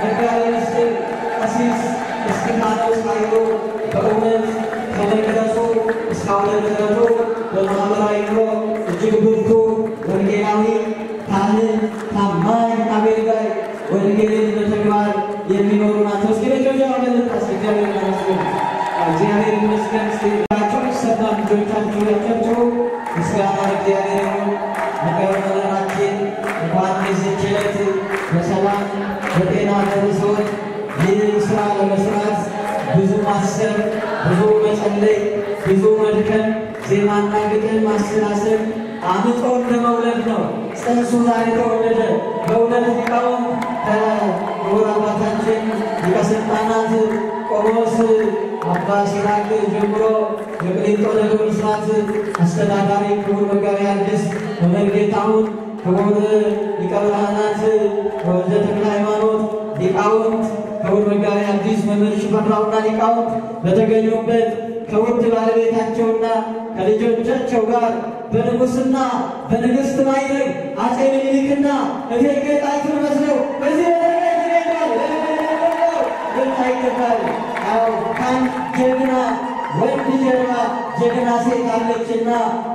መጋቢት ቀሲስ እስጢፋኖስ ኃይሉ በእውነት ከመቅደሱ እስካሁን ድረሱ በማህበራዊ ኑሮ እጅግ ብርቱ ወንጌላዊ ካህን ታማኝ አገልጋይ ወንጌልን በተግባር የሚኖሩ ናቸው። እስኪ በጆጆ አመለጣስ እግዚአብሔር ይመስገን። እግዚአብሔር ይመስገን። እስኪላቸው ይሰማል ልጆቻችሁ ያጨብጭቡ። ምስጋና ለእግዚአብሔር ይሁን። መገበራችን እንኳን የዚህች ዕለት በሰላም በጤና ደርሶን ይህን ስራ ለመስራት ብዙ ማሰብ፣ ብዙ መጸለይ፣ ብዙ መድከም፣ ዜማና ግጥም ማሰላሰል አምጦ እንደመውለድ ነው። ጽንሱ ዛሬ ተወለደ። በእውነት ሊቃውንት ከክቡር አባታችን ሊቀ ሥልጣናት ቆሞስ አባ ሲራክ ጀምሮ የቅሊንጦ ደብረ ብስራት አስተዳዳሪ ክቡር መጋቤ ሐዲስ መምህር ጌታሁን፣ ክቡር ሊቀ ብርሃናት ወልደ ተክለ ሃይማኖት፣ ሊቃውንት ክቡር መጋቤ ሐዲስ መምህር ሽፈራውና ሊቃውንት በተገኙበት ከውድ ባለቤታቸውና ከልጆቻቸው ጋር በንጉሥና በንግሥት ማዕረግ አፄ ምኒልክና እቴጌ ጣይቱን መስለው በዚህ ይገባል። ከአንድ ጀግና ወንድ ጀርባ ጀግና ሴት አለችና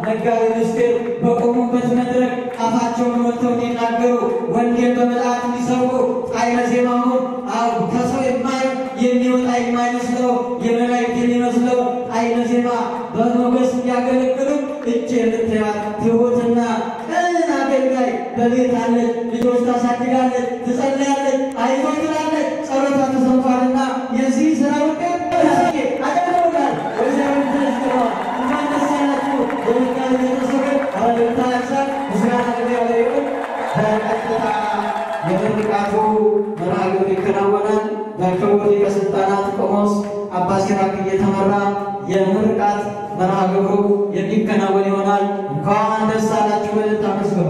መጋቢ ምስጢር በቆሙበት መድረክ አፋቸውን ሞልተው እንዲናገሩ ወንጌል በመልአክ እንዲሰብኩ ጣዕመ ዜማውን ከሰው የሚወጣ የማይመስለው የመላእክት የሚመስለው ጣዕመ ዜማ በሞገስ እንዲያገለግሉ እጅ የምትያት ትሑትና ቅን አገልጋይ በቤት አለች። ልጆች ታሳድጋለች፣ ትጸልያለች፣ አይዞህ ትላለች። ጸሎቷ ተሰምቷልና የዚህ ስራ ውጤት አደረውናል። ወይዘሮ ተሽከረዋል። እንኳን ደስ ያላችሁ በመጋቢ ቤተሰቦች አረግታ ያሳል ምስጋና ለእግዚአብሔር ይሁን። በቀጥታ የምርቃቱ መርሃ ግብር ይከናወናል። በክቡር ሊቀ ሥልጣናት ቆሞስ አባ ሲራክ እየተመራ የምርቃት መርሃ ግብሩ የሚከናወን ይሆናል። እንኳን ደስ አላችሁ በእልልታ አመስግኑ።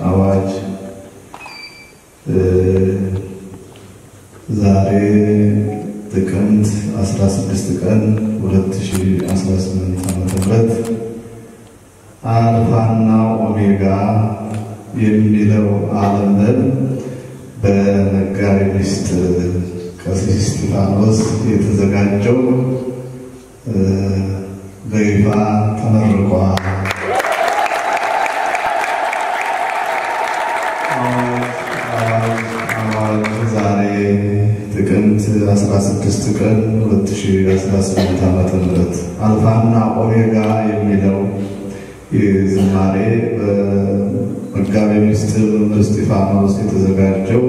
አዋጅ ዛሬ ጥቅምት 16 ቀን 2018 ዓ.ም አልፋና ኦሜጋ የሚለው ዓለም በመጋቢ ምስጢር ቀሲስ እስጢፋኖስ የተዘጋጀው በይፋ ተመርቋል። ዛሬ ጥቅምት 16 ቀን 2018 ዓ.ም አልፋና ኦሜጋ የሚለው የዝማሬ በመጋቢ ምስጢር እስጢፋኖስ የተዘጋጀው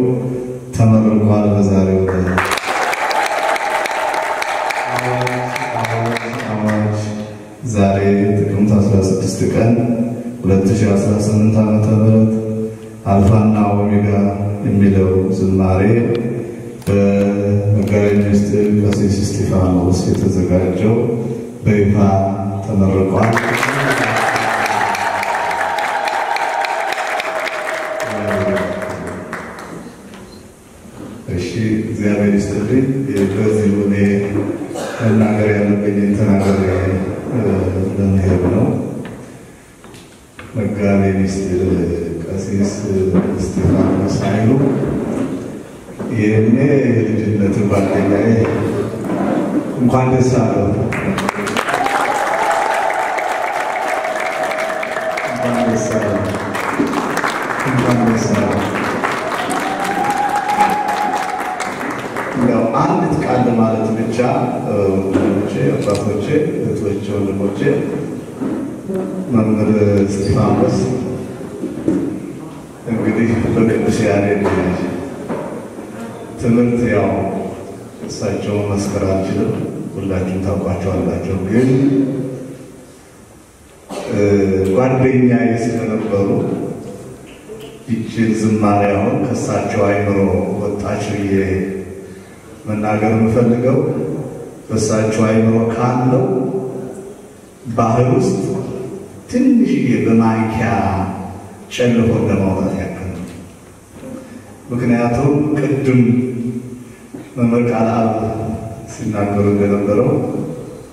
ተመርቋል። በዛሬው አዋጅ ዛሬ ጥቅምት 16 ቀን 2018 ዓ.ም አልፋና ኦሜጋ የሚለው ዝማሬ በመጋቢ ምስጢር ቀሲስ እስጢፋኖስ የተዘጋጀው በይፋ ተመርቋል። እሺ እግዚአብሔር ይስጥልኝ። በዚህ እኔ መናገር ያለብኝ ተናገር ለመሄድ ነው። መጋቢ ምስጢር ቀሲስ እስጢፋኖስ ኃይሉ የእኔ የልጅነት ጓደኛዬ እንኳን ደስ አለው። እንኳን ደስ አለው። እንኳን ደስ አለው። ያው አንድ ቃል ማለት ብቻ ወንድሞቼ፣ አባቶቼ፣ እህቶቼ፣ ወንድሞቼ መምህር እስጢፋኖስ እንግዲህ በቅዱስ ያሬድ ትምህርት ያው እሳቸው መስከር አልችልም፣ ሁላችሁም ታውቋቸዋላችሁ። ግን ጓደኛዬ ስለነበሩ ይህችን ዝማሬ አሁን ከእሳቸው አይምሮ ወጣች ብዬ መናገር የምፈልገው በእሳቸው አይምሮ ካለው ባህር ውስጥ ትንሽዬ በማንኪያ ጨልፎ ለማውጣት ያክል ነው። ምክንያቱም ቅድም መምህር ቃልአብ ሲናገሩ እንደነበረው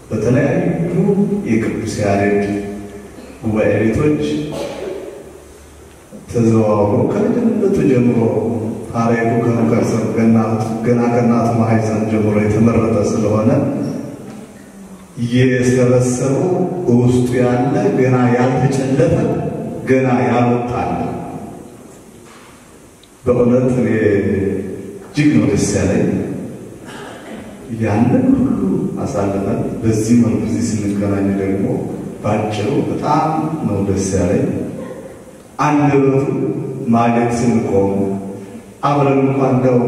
በተለያዩ የቅዱስ ያሬድ ጉባኤ ቤቶች ተዘዋውሮ ከልጅነቱ ጀምሮ ታሪኩ ከመከርሰብ ገና ከእናቱ ማህፀን ጀምሮ የተመረጠ ስለሆነ የሰበሰቡ በውስጡ ያለ ገና ያልተጨለፈ ገና ያልወጣል። በእውነት እኔ እጅግ ነው ደስ ያለኝ። ያንን ሁሉ አሳልፈን በዚህ መልኩ እዚህ ስንገናኝ ደግሞ ባጭሩ በጣም ነው ደስ ያለኝ። አንደበቱ ማለት ስንቆም አብረን እንኳን እንደው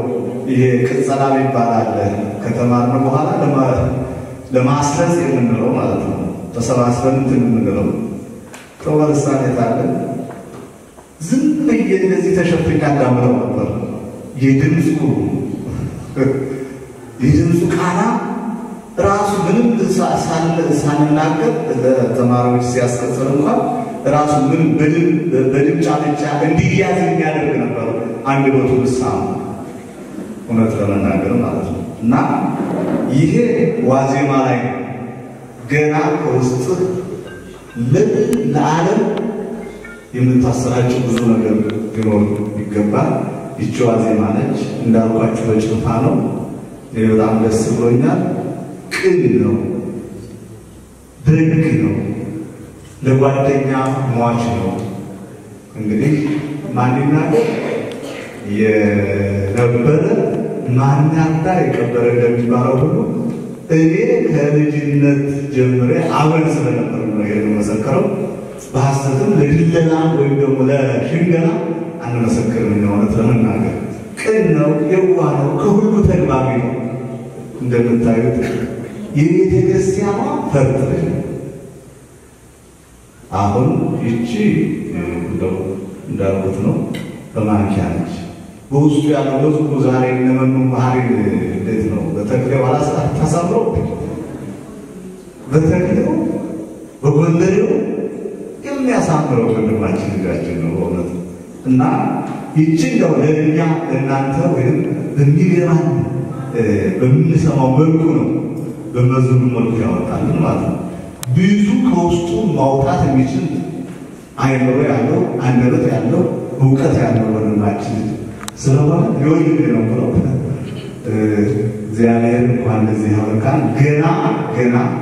ይሄ ቅጸላ ይባላል ከተማርን በኋላ ለማስረጽ የምንለው ማለት ነው። ተሰባስበን የምንለው ተወርሳን የታለ ዝም ብዬ እንደዚህ ተሸፍኛ እንዳምረው ነበር። የድምፁ ቃና ራሱ ምንም ሳንናገር ለተማሪዎች ሲያስቀጽር እንኳን ራሱ ምንም በድምጫ ብቻ እንዲያዝ የሚያደርግ ነበር። አንድ ቦቱ ልሳኑ እውነት ለመናገር ማለት ነው። እና ይሄ ዋዜማ ላይ ገና ከውስጥ ለዓለም የምታሰራጭው ብዙ ነገር ሊኖር ይገባል። ይቺ ዋዜማ ነች እንዳልኳችሁ በጭንፋ ነው። በጣም ደስ ብሎኛል። ቅን ነው፣ ደግ ነው፣ ለጓደኛ ሟች ነው። እንግዲህ ማንኛውም የነበረ ማንኛታ የቀበረ እንደሚባለው ሁሉ እኔ ከልጅነት ጀምሬ አብረን ስለነበር ነው የምመሰክረው። በሐሰትም ለድለላ ወይም ደግሞ ለሽንገላ አንመሰክርም። እውነት ለመናገር ቅን ነው፣ የዋህ ነው፣ ከሁሉ ተግባቢ ነው። እንደምታዩት የቤተ ክርስቲያኗ ፈርጥ አሁን ይቺ እንዳልኩት ነው በማንኪያ ነች። በውስጡ ያለው ብዙ ዛሬ ለመኑ ባህሪ እንዴት ነው? በተክሌው አላስታት ተሰምሮ በተክሌው በጎንደሬው የሚያሳምረው ወንድማችን ልጃችን ነው በእውነት። እና ይቺን ነው ለእኛ እናንተ ወይም በሚገባን በምንሰማው መልኩ ነው በመዝሙር መልኩ ያወጣልን ማለት ነው። ብዙ ከውስጡ ማውጣት የሚችል አይምሮ ያለው አንደበት ያለው እውቀት ያለው ወንድማችን ስለሆነ ይወይድ ነው ብለው እግዚአብሔር እንኳን ለዚህ ያበቃን።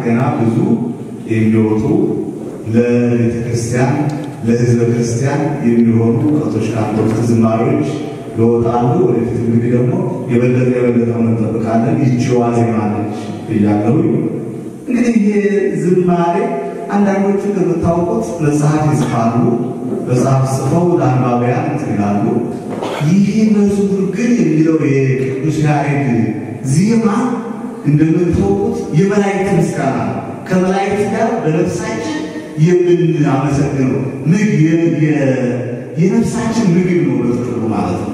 ገና ብዙ የሚወጡ ለቤተ ክርስቲያን ለሕዝበ ክርስቲያን የሚሆኑ እውቀቶች ካሉት ዝማሬዎች ይወጣሉ። ወደፊት እንግዲህ ደግሞ የበለጠውን እንጠብቃለን። ይቺ ዋዜማ ነች ብያለሁ። እንግዲህ ይሄ ዝማሬ አንዳንዶቹ እንደምታውቁት መጽሐፍ ይጽፋሉ፣ መጽሐፍ ጽፈው ለአንባቢያን ይላሉ። ይህ መዝሙር ግን የሚለው የቅዱስ ያሬድ ዜማ እንደምታውቁት የመላእክት ምስጋና ከመላእክት ጋር በነፍሳችን የምናመሰግነው የነፍሳችን ምግብ ነው በጥቅሉ ማለት ነው።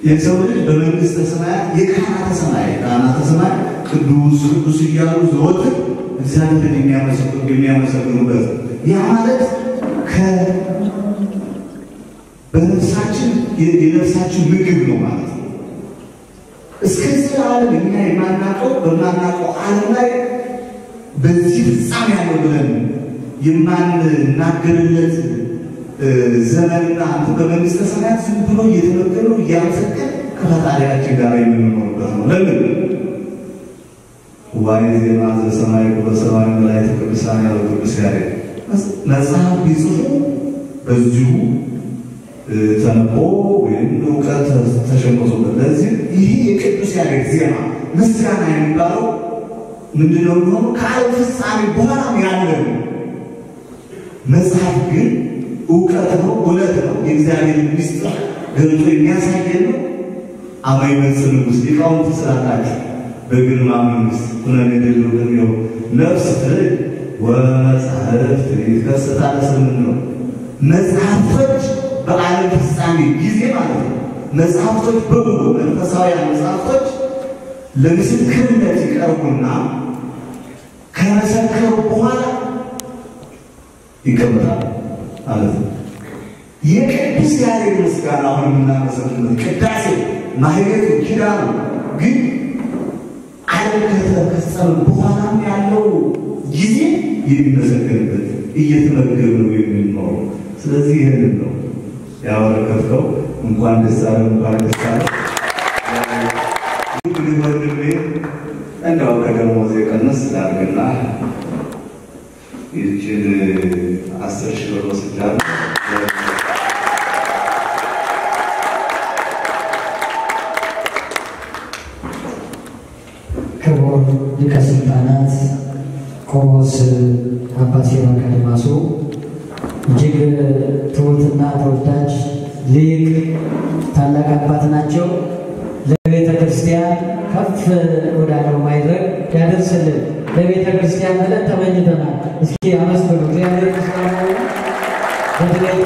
የሰው ልጅ በመንግስተ ሰማያት የካህናተ ሰማይ ቅዱስ ቅዱስ እያሉ ዘወትር እግዚአብሔርን የሚያመሰግኑበት ያ ማለት በነፍሳችን የነፍሳችን ምግብ ነው ማለት ነው። እስከዚህ ዓለም እኛ በማናውቀው ዓለም ላይ በዚህ ፍጻሜ ያለው ብለን የማንናገርለት ዘመንና አንተ በመንግስተ ሰማያት ዝም ብሎ እየተመገበው እያመሰገን ከፈጣሪያችን ጋር የምንኖርበት ነው። ለምን ዋይ ዜማ ዘሰማይ በሰማይ መላእክት ቅዱሳን ያው ቅዱስ ያሬድ መጽሐፍ ቢጽፉ በዚሁ ተነቦ ወይም እውቀት ተሸምቶበት ለዚህ ይህ የቅዱስ ያሬድ ዜማ ምስጋና የሚባለው ምንድነው ነው ከዓለም ፍጻሜ በኋላ ያለው መጽሐፍ ግን እውቀት ነው እውነት ነው የእግዚአብሔር ምስጢር ገልጦ የሚያሳየን ነው አማኝ መንጽንጉስ ሊቃውንት ስላላችሁ በግርማ መንግስት ሁነን የደሉልን ነው ነፍስ ፍሬ ወመጽሐፍት ይከሰታል ስለምን መጽሐፍቶች በዓለም ፍጻሜ ጊዜ ማለት ነው መጽሐፍቶች በሙሉ መንፈሳውያን መጽሐፍቶች ለምስክርነት ይቀርቡና ከመሰከሩ በኋላ ይቀመጣል ማለት ነው የቅዱስ ያሬድ ምስጋና አሁን የምናመሰግነው ቅዳሴ ማህሌቱ ኪዳኑ ግን ዓለም ከተፈጸመ በኋላ ያለው ጊዜ የሚመሰገንበት እየተመገበው የሚኖረው ስለዚህ ይሄንን ነው ያወረከተው እንኳን ደስ አለ እንኳን ደስ አለ ሁሉ ወንድሜ እንደው ከደሞዝ የቀነስ ላድርግና ይህችን 10,000 ብር ወስጃለሁ ክቡር ሊቀ ሥልጣናት ቆሞስ አባ ሲራክ አድማሱ እጅግ ትሑትና ተወዳጅ ሊቅ ታላቅ አባት ናቸው ለቤተ ክርስቲያን ከፍ ወዳለው ማይረግ ያደርስልን ለቤተ ክርስቲያን ብለን ተመኝተናል እስኪ አመስግኑ እግዚአብሔር ይመስገን በተለይ